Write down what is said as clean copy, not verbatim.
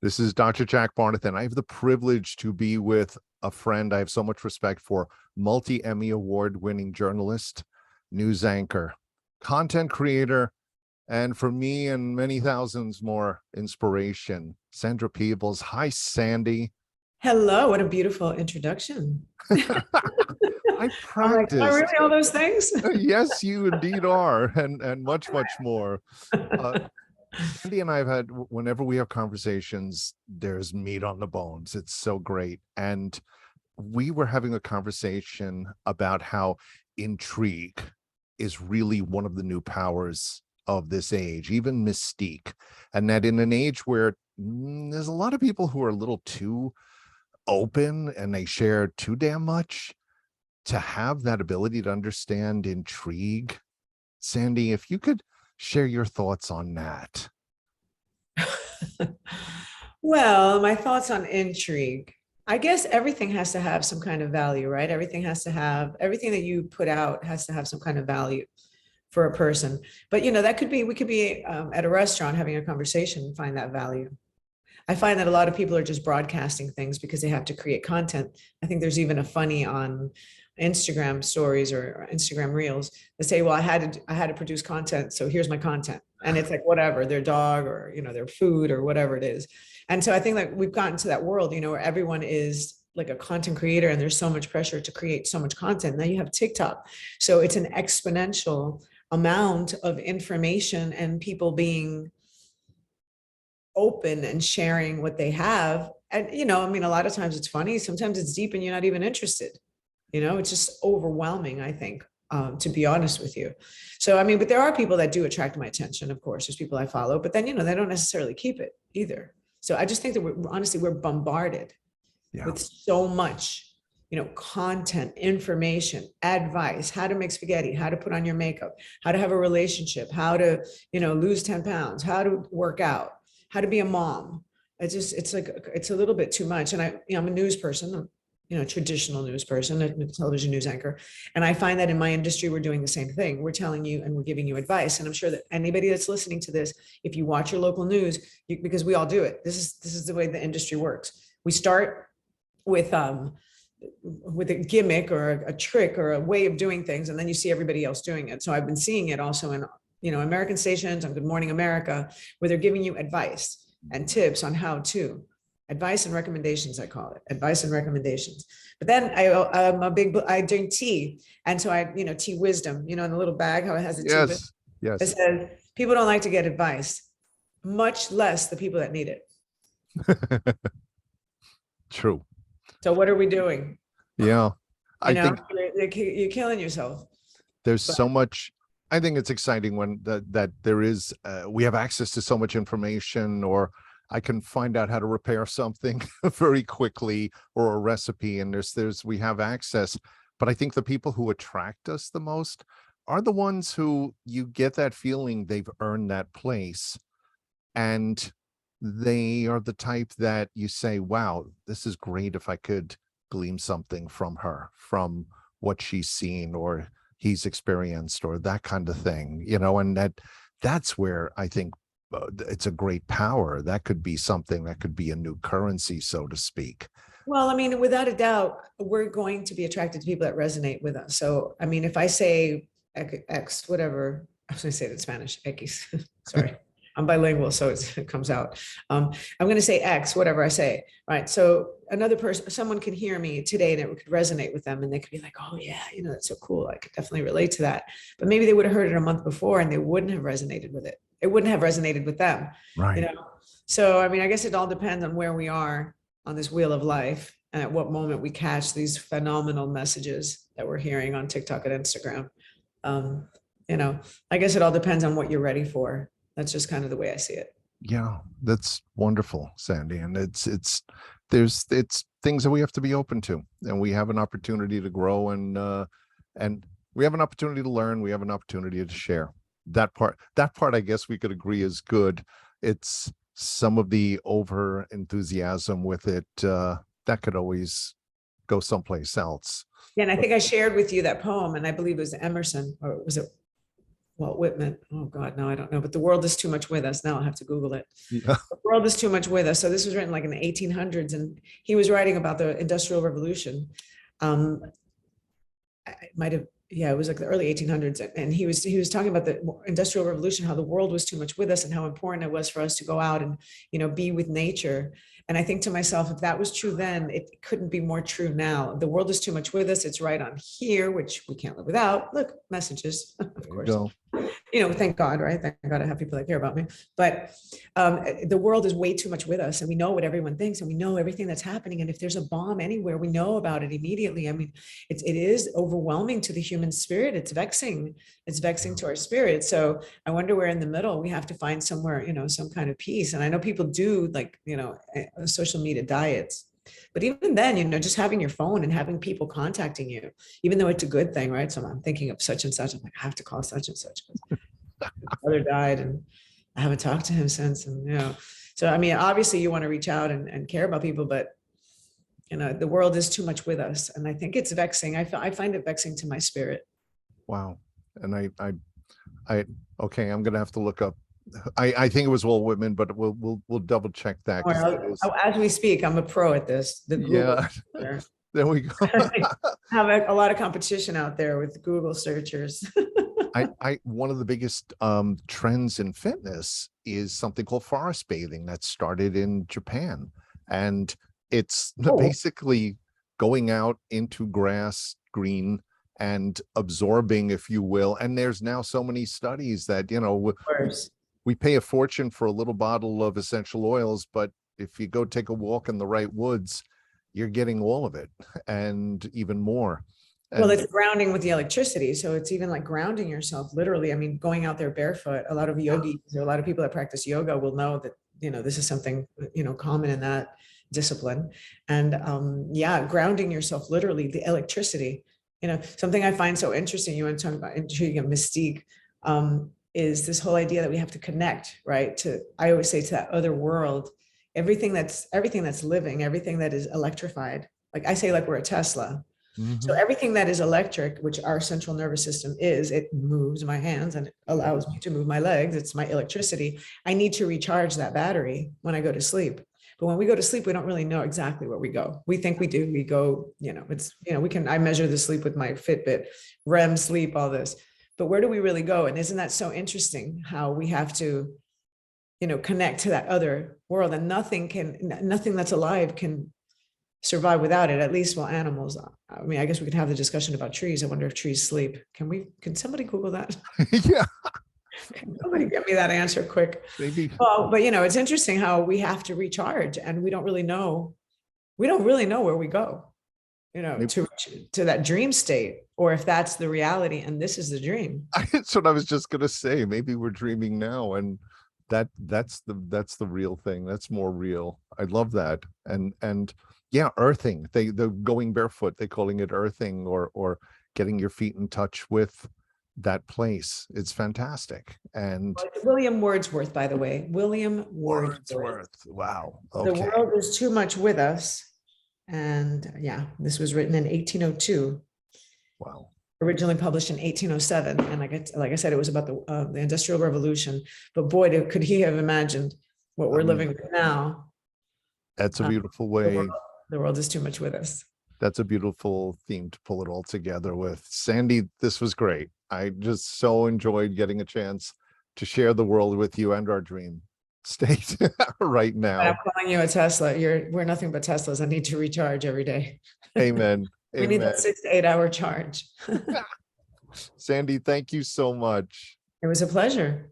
This is Dr. Jack Barnathan. I have the privilege to be with a friend I have so much respect for, multi-Emmy award-winning journalist, news anchor, content creator, and for me and many thousands more, inspiration, Sandra Peebles. Hi, Sandy. Hello, what a beautiful introduction. I I'm like, am I practiced. really all those things? Yes, you indeed are, and much, much more. Sandy and I have had, whenever we have conversations, there's meat on the bones. It's so great. And we were having a conversation about how intrigue is really one of the new powers of this age, even mystique. And that in an age where there's a lot of people who are a little too open and they share too damn much, to have that ability to understand intrigue. Sandy, if you could share your thoughts on that. Well, my thoughts on intrigue. I guess everything has to have some kind of value, right? Everything that you put out has to have some kind of value for a person. But, that could be, we could be at a restaurant having a conversation and find that value. I find that a lot of people are just broadcasting things because they have to create content. I think there's even a funny on Instagram stories or Instagram reels that say, well, I had to produce content, so here's my content. And it's like, whatever, their dog or, their food or whatever it is. And so I think like we've gotten to that world, where everyone is like a content creator and there's so much pressure to create so much content. Now you have TikTok. So it's an exponential amount of information and people being open and sharing what they have. And, a lot of times it's funny, sometimes it's deep and you're not even interested. It's just overwhelming, I think, to be honest with you. So, but there are people that do attract my attention, of course. There's people I follow, but then, they don't necessarily keep it either. So I just think that we're bombarded with so much, content, information, advice, how to make spaghetti, how to put on your makeup, how to have a relationship, how to, lose 10 pounds, how to work out, how to be a mom. It's a little bit too much. And I'm a news person, traditional news person, a television news anchor. And I find that in my industry, we're doing the same thing. We're telling you and we're giving you advice. And I'm sure that anybody that's listening to this, if you watch your local news, because we all do it, this is the way the industry works. We start with a gimmick or a trick or a way of doing things, and then you see everybody else doing it. So I've been seeing it also in, American stations on Good Morning America, where they're giving you advice and tips on how to. Advice and recommendations, I call it. Advice and recommendations. But then I drink tea. And so tea wisdom, in the little bag, how it has a tea wisdom. Yes. It says, people don't like to get advice, much less the people that need it. True. So what are we doing? Yeah. I think you're killing yourself. There's so much. I think it's exciting when that there is, we have access to so much information, or I can find out how to repair something very quickly, or a recipe, and we have access. But I think the people who attract us the most are the ones who you get that feeling they've earned that place. And they are the type that you say, wow, this is great if I could glean something from her, from what she's seen or he's experienced, or that kind of thing, and that's where I think it's a great power. That could be something that could be a new currency, so to speak. Well, without a doubt, we're going to be attracted to people that resonate with us. So, if I say X, whatever, I was going to say it in Spanish, X, sorry. I'm bilingual, so it comes out. I'm going to say X, whatever I say, right? So another person, someone can hear me today and it could resonate with them, and they could be like, oh yeah, that's so cool. I could definitely relate to that. But maybe they would have heard it a month before and they wouldn't have resonated with it. It wouldn't have resonated with them, Right. So, I guess it all depends on where we are on this wheel of life and at what moment we catch these phenomenal messages that we're hearing on TikTok and Instagram. I guess it all depends on what you're ready for. That's just kind of the way I see it. Yeah, that's wonderful, Sandy. And it's things that we have to be open to, and we have an opportunity to grow, and we have an opportunity to learn. We have an opportunity to share. That part, I guess we could agree is good. It's some of the over enthusiasm with it that could always go someplace else. Yeah, and I think I shared with you that poem, and I believe it was Emerson, or was it Walt Whitman. Oh God, no, I don't know. But the world is too much with us. Now I'll have to Google it. Yeah. The world is too much with us. So this was written like in the 1800s, and he was writing about the Industrial Revolution. It might have, yeah, it was like the early 1800s, and he was talking about the Industrial Revolution, how the world was too much with us, and how important it was for us to go out and, you know, be with nature. And I think to myself, if that was true then, it couldn't be more true now. The world is too much with us. It's right on here, which we can't live without. Look, messages, of course. You know, thank God, right? Thank God I have people that care about me. But the world is way too much with us, and we know what everyone thinks, and we know everything that's happening. And if there's a bomb anywhere, we know about it immediately. I mean, it is overwhelming to the human spirit. It's vexing. It's vexing to our spirit. So I wonder where in the middle we have to find somewhere, you know, some kind of peace. And I know people do, like, you know, social media diets. But even then, you know, just having your phone and having people contacting you, even though it's a good thing, right? So I'm thinking of such and such. I'm like, I have to call such and such. My brother died and I haven't talked to him since. And, you know, so, I mean, obviously you want to reach out and care about people, but, you know, the world is too much with us. And I think it's vexing. I find it vexing to my spirit. Wow. And okay, I'm going to have to look up. I think it was Walt Whitman, but we'll double check that. As we speak, I'm a pro at this. Yeah, there we go. Have a lot of competition out there with Google searchers. One of the biggest trends in fitness is something called forest bathing that started in Japan, and it's basically going out into grass, green, and absorbing, if you will. And there's now so many studies that, you know, we pay a fortune for a little bottle of essential oils, but if you go take a walk in the right woods, you're getting all of it and even more. Well, it's grounding with the electricity. So it's even like grounding yourself, literally. I mean, going out there barefoot, a lot of yogis, or a lot of people that practice yoga will know that, you know, this is something, you know, common in that discipline. And yeah, grounding yourself, literally, the electricity, you know, something I find so interesting, you want to talk about intrigue and mystique, is this whole idea that we have to connect, right? I always say, to that other world, everything that's living, everything that is electrified. Like I say, like we're a Tesla. Mm-hmm. So everything that is electric, which our central nervous system is, it moves my hands and it allows me to move my legs. It's my electricity. I need to recharge that battery when I go to sleep. But when we go to sleep, we don't really know exactly where we go. We think we do. We go, you know, it's, you know, I measure the sleep with my Fitbit, REM sleep, all this. But where do we really go? And isn't that so interesting how we have to, you know, connect to that other world, and nothing that's alive can survive without it, at least while animals. I mean, I guess we could have the discussion about trees. I wonder if trees sleep. Can somebody Google that? Yeah. Can somebody get me that answer quick? Maybe. Well, but you know, it's interesting how we have to recharge, and we don't really know where we go, you know, to that dream state, or if that's the reality and this is the dream. That's what I was just going to say. Maybe we're dreaming now, and that's the real thing. That's more real. I love that. And yeah, earthing. The going barefoot, they're calling it earthing, or getting your feet in touch with that place. It's fantastic. And William Wordsworth, by the way, William Wordsworth. Wow. Okay. The world is too much with us. And yeah, this was written in 1802. Wow. Originally published in 1807. And like I said, it was about the Industrial Revolution. But boy, could he have imagined what we're living with now. That's a beautiful way. The world is too much with us. That's a beautiful theme to pull it all together with. Sandy, this was great. I just so enjoyed getting a chance to share the world with you and our dream state right now. I'm calling you a Tesla. We're nothing but Teslas. I need to recharge every day. Amen. We need that 6 to 8 hour charge. Sandy, thank you so much. It was a pleasure.